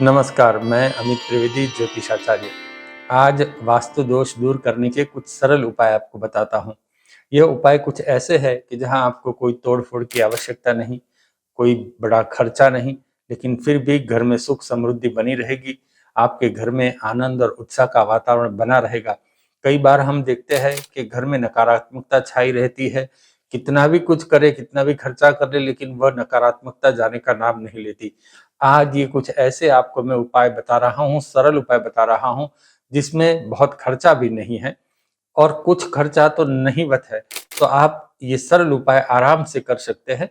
नमस्कार, मैं अमित त्रिवेदी ज्योतिषाचार्य। आज वास्तु दोष दूर करने के कुछ सरल उपाय आपको बताता हूँ। यह उपाय कुछ ऐसे है कि जहाँ आपको कोई तोड़-फोड़ की आवश्यकता नहीं, कोई बड़ा खर्चा नहीं, लेकिन फिर भी घर में सुख समृद्धि बनी रहेगी। आपके घर में आनंद और उत्साह का वातावरण बना रहेगा। कई बार हम देखते हैं कि घर में नकारात्मकता छाई रहती है। कितना भी कुछ करे, कितना भी खर्चा कर ले, लेकिन वह नकारात्मकता जाने का नाम नहीं लेती। आज ये कुछ ऐसे आपको मैं उपाय बता रहा हूँ, सरल उपाय बता रहा हूँ, जिसमें बहुत खर्चा भी नहीं है और कुछ खर्चा तो नहींवत है। तो आप ये सरल उपाय आराम से कर सकते हैं।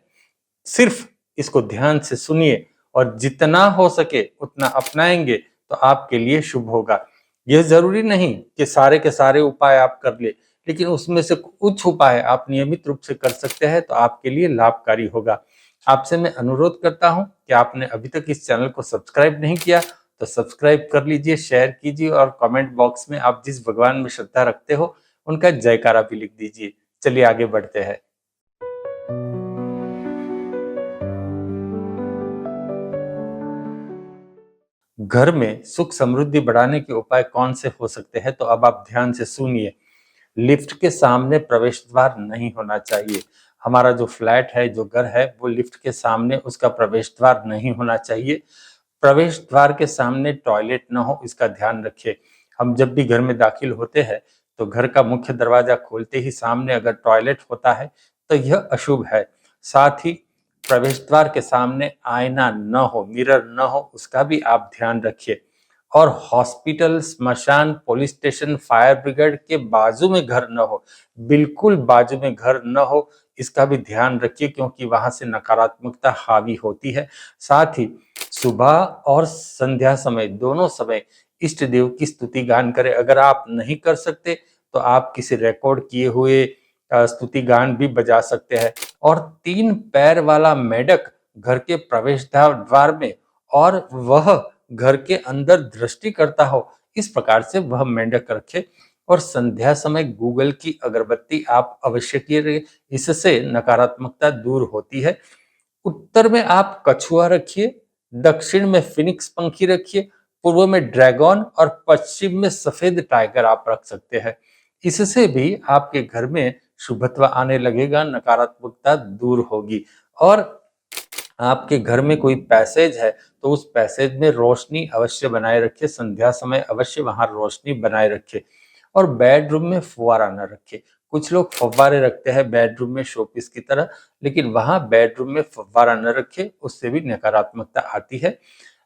सिर्फ इसको ध्यान से सुनिए और जितना हो सके उतना अपनाएंगे तो आपके लिए शुभ होगा। यह जरूरी नहीं कि सारे के सारे उपाय आप कर ले, लेकिन उसमें से कुछ उपाय आप नियमित रूप से कर सकते हैं तो आपके लिए लाभकारी होगा। आपसे मैं अनुरोध करता हूं कि आपने अभी तक इस चैनल को सब्सक्राइब नहीं किया तो सब्सक्राइब कर लीजिए, शेयर कीजिए और कमेंट बॉक्स में आप जिस भगवान में श्रद्धा रखते हो उनका जयकारा भी लिख दीजिए। चलिए आगे बढ़ते हैं। घर में सुख समृद्धि बढ़ाने के उपाय कौन से हो सकते हैं, तो अब आप ध्यान से सुनिए। लिफ्ट के सामने प्रवेश द्वार नहीं होना चाहिए। हमारा जो फ्लैट है, जो घर है, वो लिफ्ट के सामने उसका प्रवेश द्वार नहीं होना चाहिए। प्रवेश द्वार के सामने टॉयलेट न हो, इसका ध्यान रखिए। हम जब भी घर में दाखिल होते हैं तो घर का मुख्य दरवाजा खोलते ही सामने अगर टॉयलेट होता है तो यह अशुभ है। साथ ही प्रवेश द्वार के सामने आईना न हो, मिरर न हो, उसका भी आप ध्यान रखिए। और हॉस्पिटल, स्मशान, पुलिस स्टेशन, फायर ब्रिगेड के बाजू में घर न हो, बिल्कुल बाजू में घर न हो, इसका भी ध्यान रखिए क्योंकि वहां से नकारात्मकता हावी होती है। साथ ही सुबह और संध्या समय, दोनों समय इष्ट देव की स्तुति गान करें। अगर आप नहीं कर सकते तो आप किसी रिकॉर्ड किए हुए स्तुति गान भी बजा सकते हैं। और 3 पैर वाला मेढक घर के प्रवेश द्वार में और वह घर के अंदर दृष्टि करता हो, इस प्रकार से वह मेंढक रखे। और संध्या समय गूगल की अगरबत्ती आप अवश्य कीजिए, इससे नकारात्मकता दूर होती है। उत्तर में आप कछुआ रखिए, दक्षिण में फिनिक्स पंखी रखिए, पूर्व में ड्रैगन और पश्चिम में सफेद टाइगर आप रख सकते हैं। इससे भी आपके घर में शुभत्व आने लगेगा, नकारात्मकता दूर होगी। और आपके घर में कोई पैसेज है तो उस पैसेज में रोशनी अवश्य बनाए रखे, संध्या समय अवश्य वहां रोशनी बनाए रखे। और बेडरूम में फुवारा न रखे। कुछ लोग फव्वारे रखते हैं बेडरूम में शोपीस की तरह, लेकिन वहां बेडरूम में फव्वारा न रखे, उससे भी नकारात्मकता आती है।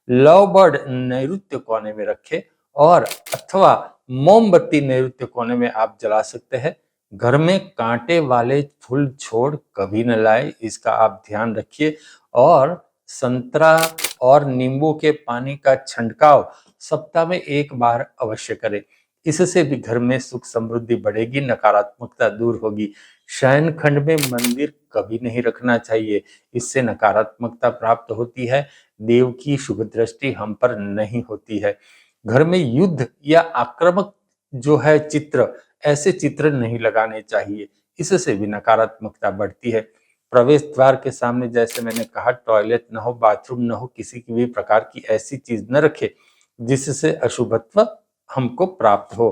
लव बर्ड नैऋत्य कोने में रखे और अथवा मोमबत्ती नैऋत्य कोने में आप जला सकते हैं। घर में कांटे वाले फूल छोड़ कभी न लाए, इसका आप ध्यान रखिए। और संतरा और नींबू के पानी का छंटकाव सप्ताह में 1 बार अवश्य करें। इससे भी घर में सुख समृद्धि बढ़ेगी, नकारात्मकता दूर होगी। शयन खंड में मंदिर कभी नहीं रखना चाहिए, इससे नकारात्मकता प्राप्त होती है, देव की शुभ दृष्टि हम पर नहीं होती है। घर में युद्ध या आक्रामक जो है चित्र, ऐसे चित्र नहीं लगाने चाहिए, इससे भी नकारात्मकता बढ़ती है। प्रवेश द्वार के सामने जैसे मैंने कहा टॉयलेट न हो, बाथरूम न हो, किसी की भी प्रकार की ऐसी चीज न रखे जिससे अशुभत्व हमको प्राप्त हो।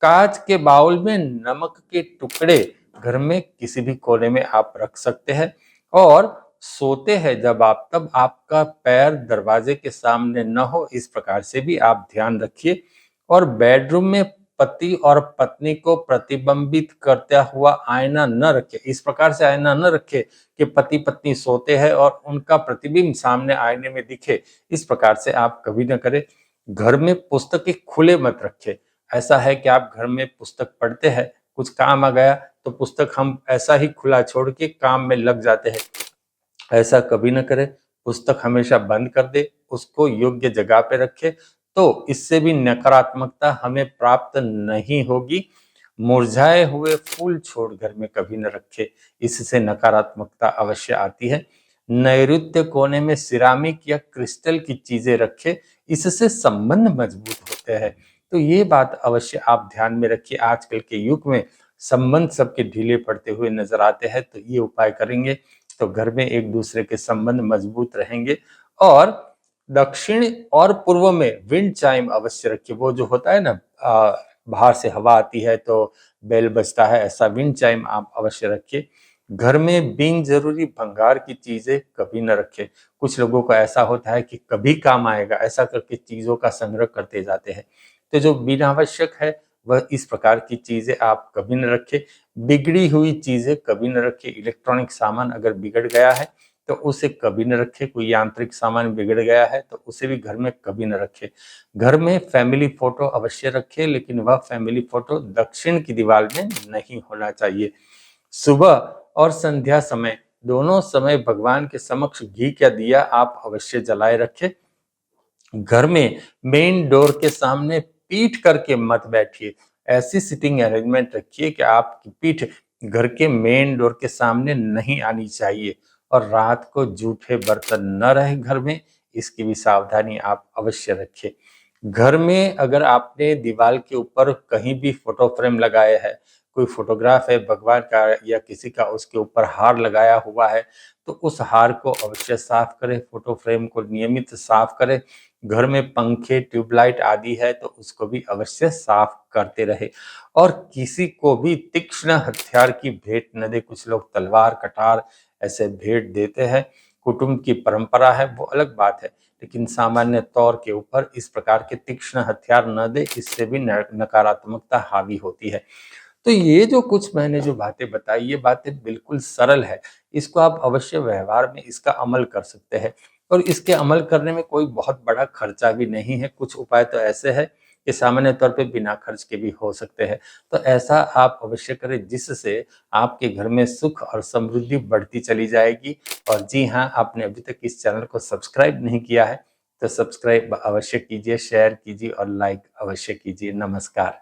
कांच के बाउल में नमक के टुकड़े घर में किसी भी कोने में आप रख सकते हैं। और सोते हैं जब आप, तब आपका पैर दरवाजे के सामने न हो, इस प्रकार से भी आप ध्यान रखिए। और बेडरूम में पति और पत्नी को प्रतिबिंबित करता हुआ आईना न रखे। इस प्रकार से आईना न रखे कि पति पत्नी सोते हैं और उनका प्रतिबिंब सामने आईने में दिखे, इस प्रकार से आप कभी न करें। घर में पुस्तकें खुले मत रखे। ऐसा है कि आप घर में पुस्तक पढ़ते हैं, कुछ काम आ गया तो पुस्तक हम ऐसा ही खुला छोड़ के काम में लग जाते हैं, ऐसा कभी न करें। पुस्तक हमेशा बंद कर दे, उसको योग्य जगह पे रखे, तो इससे भी नकारात्मकता हमें प्राप्त नहीं होगी। मुरझाए हुए फूल छोड़ घर में कभी न रखे, इससे नकारात्मकता अवश्य आती है। नैऋत्य कोने में सिरामिक या क्रिस्टल की चीजें रखे, इससे संबंध मजबूत होते हैं। तो ये बात अवश्य आप ध्यान में रखिए। आजकल के युग में संबंध सबके ढीले पड़ते हुए नजर आते हैं, तो ये उपाय करेंगे तो घर में एक दूसरे के संबंध मजबूत रहेंगे। और दक्षिण और पूर्व में विंड चाइम अवश्य रखिए। वो जो होता है ना, बाहर से हवा आती है तो बेल बजता है, ऐसा विंड चाइम आप अवश्य रखिए। घर में बिन जरूरी भंगार की चीजें कभी न रखें। कुछ लोगों को ऐसा होता है कि कभी काम आएगा ऐसा करके चीजों का संग्रह करते जाते हैं, तो जो बिना आवश्यक है वह इस प्रकार की चीजें आप कभी न रखें। बिगड़ी हुई चीजें कभी न रखें। इलेक्ट्रॉनिक सामान अगर बिगड़ गया है तो उसे कभी न रखें। कोई यांत्रिक सामान बिगड़ गया है तो उसे भी घर में कभी न रखें। घर में फैमिली फोटो अवश्य रखें, लेकिन वह फैमिली फोटो दक्षिण की दीवार में नहीं होना चाहिए। सुबह और संध्या समय दोनों समय भगवान के समक्ष घी का दिया आप अवश्य जलाए रखें। घर में मेन डोर के सामने पीठ करके मत बैठिए। ऐसी सिटिंग अरेंजमेंट रखिए कि आपकी पीठ घर के मेन डोर के सामने नहीं आनी चाहिए। और रात को जूठे बर्तन न रहे घर में, इसकी भी सावधानी आप अवश्य रखें। घर में अगर आपने दीवार के ऊपर कहीं भी फोटो फ्रेम लगाया है, कोई फोटोग्राफ है भगवान का या किसी का, उसके ऊपर हार लगाया हुआ है, तो उस हार को अवश्य साफ करें। फोटो फ्रेम को नियमित साफ करें। घर में पंखे, ट्यूबलाइट आदि है तो उसको भी अवश्य साफ करते रहे। और किसी को भी तीक्ष्ण हथियार की भेंट न दे। कुछ लोग तलवार, कटार ऐसे भेंट देते हैं। कुटुंब की परंपरा है वो अलग बात है, लेकिन सामान्य तौर के ऊपर इस प्रकार के तीक्ष्ण हथियार न दे, इससे भी नकारात्मकता हावी होती है। तो ये जो कुछ मैंने जो बातें बताई, ये बातें बिल्कुल सरल है। इसको आप अवश्य व्यवहार में इसका अमल कर सकते हैं, और इसके अमल करने में कोई बहुत बड़ा खर्चा भी नहीं है। कुछ उपाय तो ऐसे हैं कि सामान्य तौर पे बिना खर्च के भी हो सकते हैं। तो ऐसा आप अवश्य करें जिससे आपके घर में सुख और समृद्धि बढ़ती चली जाएगी। और जी हाँ, आपने अभी तक इस चैनल को सब्सक्राइब नहीं किया है तो सब्सक्राइब अवश्य कीजिए, शेयर कीजिए और लाइक अवश्य कीजिए। नमस्कार।